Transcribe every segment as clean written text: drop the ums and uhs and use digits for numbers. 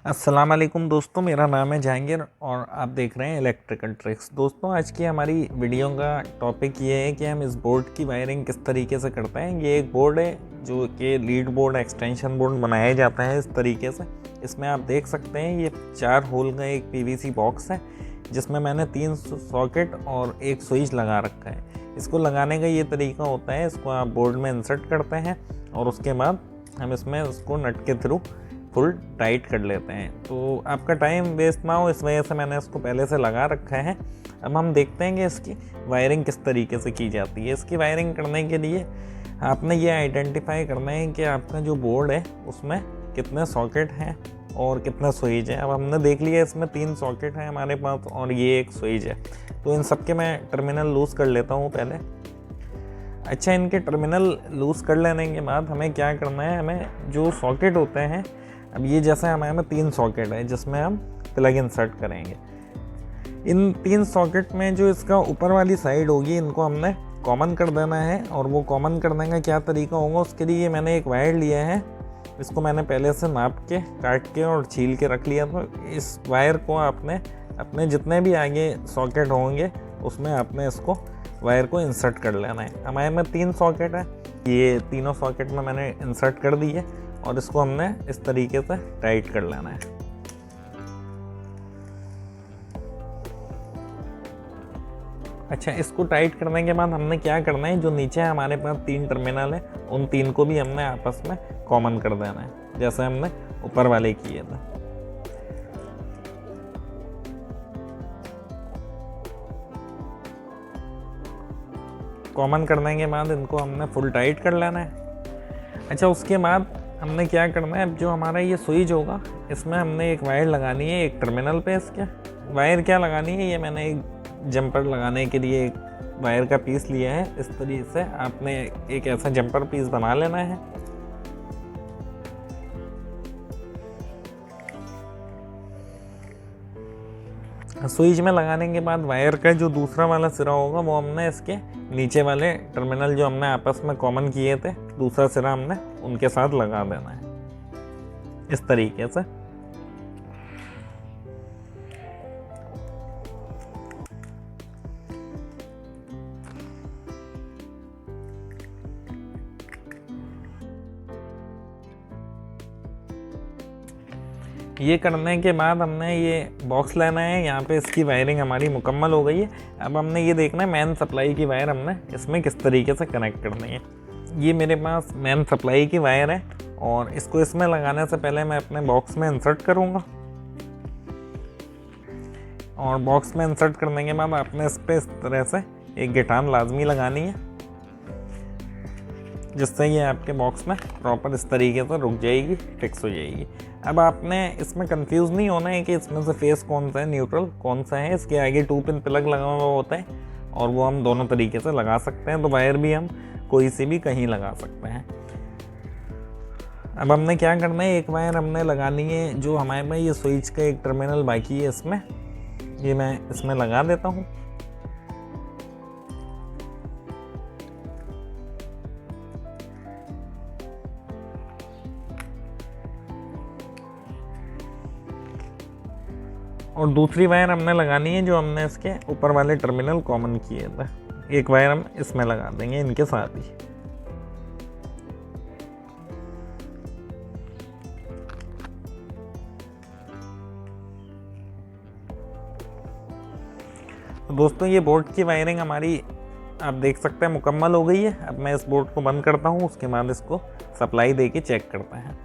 अस्सलाम वालेकुम दोस्तों, मेरा नाम है जहांगीर और आप देख रहे हैं इलेक्ट्रिकल ट्रिक्स। दोस्तों, आज की हमारी वीडियो का टॉपिक ये है कि हम इस बोर्ड की वायरिंग किस तरीके से करते हैं। ये एक बोर्ड है जो कि लीड बोर्ड एक्सटेंशन बोर्ड बनाया जाता है इस तरीके से। इसमें आप देख सकते हैं ये 4 होल का एक पीवीसी बॉक्स है जिसमें मैंने 3 सॉकेट और एक स्विच लगा रखा है। इसको लगाने का ये तरीका होता है, इसको आप बोर्ड में इंसर्ट करते हैं और उसके बाद हम इसमें उसको नट के थ्रू फुल टाइट कर लेते हैं। तो आपका टाइम वेस्ट ना हो इस वजह से मैंने इसको पहले से लगा रखा है। अब हम देखते हैं कि इसकी वायरिंग किस तरीके से की जाती है। इसकी वायरिंग करने के लिए आपने ये आइडेंटिफाई करना है कि आपका जो बोर्ड है उसमें कितने सॉकेट हैं और कितना स्विच है। अब हमने देख लिया इसमें 3 सॉकेट हैं हमारे पास और ये एक स्विच है। तो इन सब के मैं टर्मिनल लूज़ कर लेता हूँ पहले। अच्छा, इनके टर्मिनल लूज़ कर लेने के बाद हमें क्या करना है, हमें जो सॉकेट होते हैं, अब ये जैसे हमारे में 3 सॉकेट है जिसमें हम प्लग इंसर्ट करेंगे। इन 3 सॉकेट में जो इसका ऊपर वाली साइड होगी इनको हमने कॉमन कर देना है। और वो कॉमन करने का क्या तरीका होगा, उसके लिए मैंने एक वायर लिया है। इसको मैंने पहले से नाप के, काट के और छील के रख लिया। तो इस वायर को आपने अपने जितने भी आगे सॉकेट होंगे उसमें आपने इसको वायर को इंसर्ट कर लेना है। हमारे में 3 सॉकेट है, ये तीनों सॉकेट में मैंने इंसर्ट कर दी है और इसको हमने इस तरीके से टाइट कर लेना है। अच्छा, इसको टाइट करने के बाद हमने क्या करना है, जो नीचे हमारे पास 3 टर्मिनल है उन 3 को भी हमने आपस में कॉमन कर देना है जैसे हमने ऊपर वाले किए थे। कॉमन करने के बाद इनको हमने फुल टाइट कर लेना है। अच्छा, उसके बाद हमने क्या करना है, अब जो हमारा ये स्विच होगा इसमें हमने एक वायर लगानी है एक टर्मिनल पे। इसके वायर क्या लगानी है, ये मैंने एक जंपर लगाने के लिए एक वायर का पीस लिया है। इस तरीके से आपने एक ऐसा जंपर पीस बना लेना है। स्विच में लगाने के बाद वायर का जो दूसरा वाला सिरा होगा वो हमने इसके नीचे वाले टर्मिनल जो हमने आपस में कॉमन किए थे, दूसरा सिरा हमने उनके साथ लगा देना है इस तरीके से। ये करने के बाद हमने ये बॉक्स लेना है। यहाँ पे इसकी वायरिंग हमारी मुकम्मल हो गई है। अब हमने ये देखना है मेन सप्लाई की वायर हमने इसमें किस तरीके से कनेक्ट करनी है। ये मेरे पास मेन सप्लाई की वायर है और इसको इसमें लगाने से पहले मैं अपने बॉक्स में इंसर्ट करूँगा। और बॉक्स में इंसर्ट करने के बाद आपने इस पर इस तरह से एक गिटान लाजमी लगानी है जिससे ये आपके बॉक्स में प्रॉपर इस तरीके से रुक जाएगी, फिक्स हो जाएगी। अब आपने इसमें कंफ्यूज नहीं होना है कि इसमें से फेस कौन सा है, न्यूट्रल कौन सा है। इसके आगे 2 पिन प्लग लगा हुआ होता है और वो हम दोनों तरीके से लगा सकते हैं। तो वायर भी हम कोई सी भी कहीं लगा सकते हैं। अब हमने क्या करना है, एक वायर हमने लगानी है जो हमारे में ये स्विच का एक टर्मिनल बाकी है इसमें, ये मैं इसमें लगा देता हूँ। और दूसरी वायर हमने लगानी है जो हमने इसके ऊपर वाले टर्मिनल कॉमन किए थे, एक वायर हम इसमें लगा देंगे इनके साथ ही। तो दोस्तों, ये बोर्ड की वायरिंग हमारी आप देख सकते हैं मुकम्मल हो गई है। अब मैं इस बोर्ड को बंद करता हूँ, उसके बाद इसको सप्लाई दे के चेक करते हैं।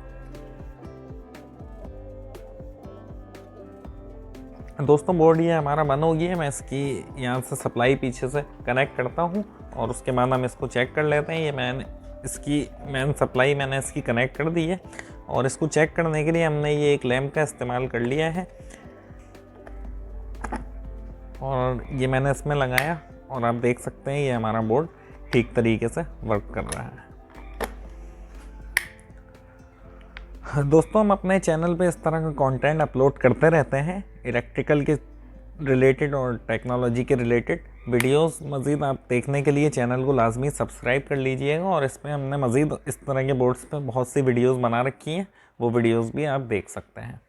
दोस्तों, बोर्ड ये हमारा बंद हो गया है। मैं इसकी यहाँ से सप्लाई पीछे से कनेक्ट करता हूँ और उसके बाद हम इसको चेक कर लेते हैं। ये मेन सप्लाई मैंने इसकी कनेक्ट कर दी है और इसको चेक करने के लिए हमने ये एक लैंप का इस्तेमाल कर लिया है और ये मैंने इसमें लगाया और आप देख सकते हैं ये हमारा बोर्ड ठीक तरीके से वर्क कर रहा है। दोस्तों, हम अपने चैनल पे इस तरह का कंटेंट अपलोड करते रहते हैं, इलेक्ट्रिकल के रिलेटेड और टेक्नोलॉजी के रिलेटेड वीडियोस मज़ीद आप देखने के लिए चैनल को लाजमी सब्सक्राइब कर लीजिएगा। और इसमें हमने मज़ीद इस तरह के बोर्ड्स पे बहुत सी वीडियोस बना रखी हैं, वो वीडियोस भी आप देख सकते हैं।